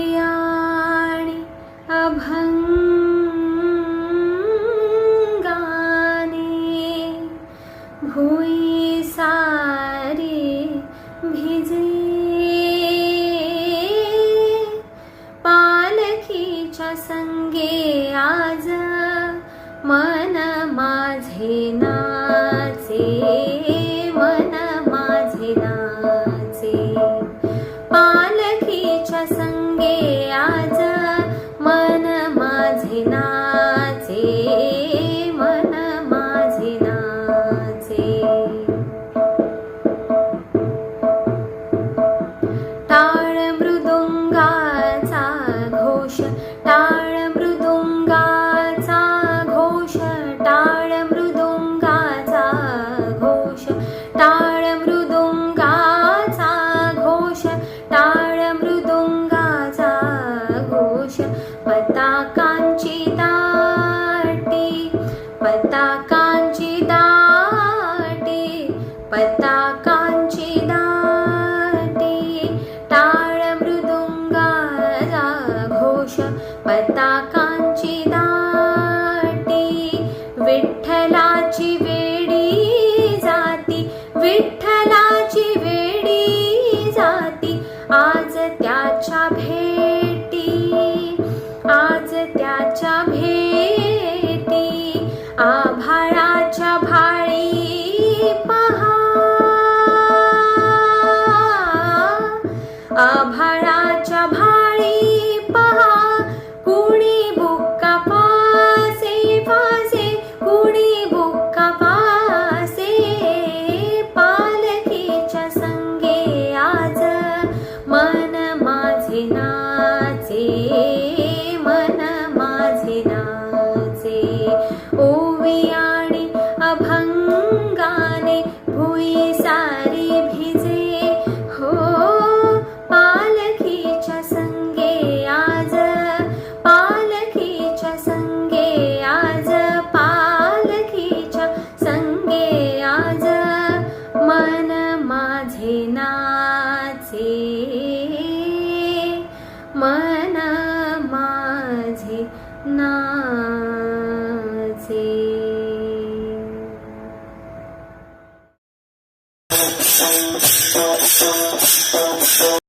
ओवियाणि अभंगाने भुई सारी भिजे पालखीच्या संगे आज मन माझे नाचे, मन माझे नाचे पालखीच्या संगे आज मन माझे नाचे, मन माझे नाचे टाळ मृदुंगाचा घोष, टाळ मृदुंगाचा घोष, टाळ मृदुंगाचा घोष, टाळ मृदुंगाचा घोष, टाळ मृदुंगाचा घोष पताकांची दाटी, पताकांची दाटी, पताकांची दाटी टाळ मृदुंगाचा घोष पताकांची दाटी विठ्ठलाची वेडी जाती, विठ्ठलाची वेडी जाती आज त्याच्या भेटी, आज त्याच्या भेटी आभाळाच्या भाळी पहा, आभाळाच्या भाळी पहा कुणी बुक्का पासे पासे, कुणी बुक्का पासे पालखीच्या संगे आज मन माझे नाचे,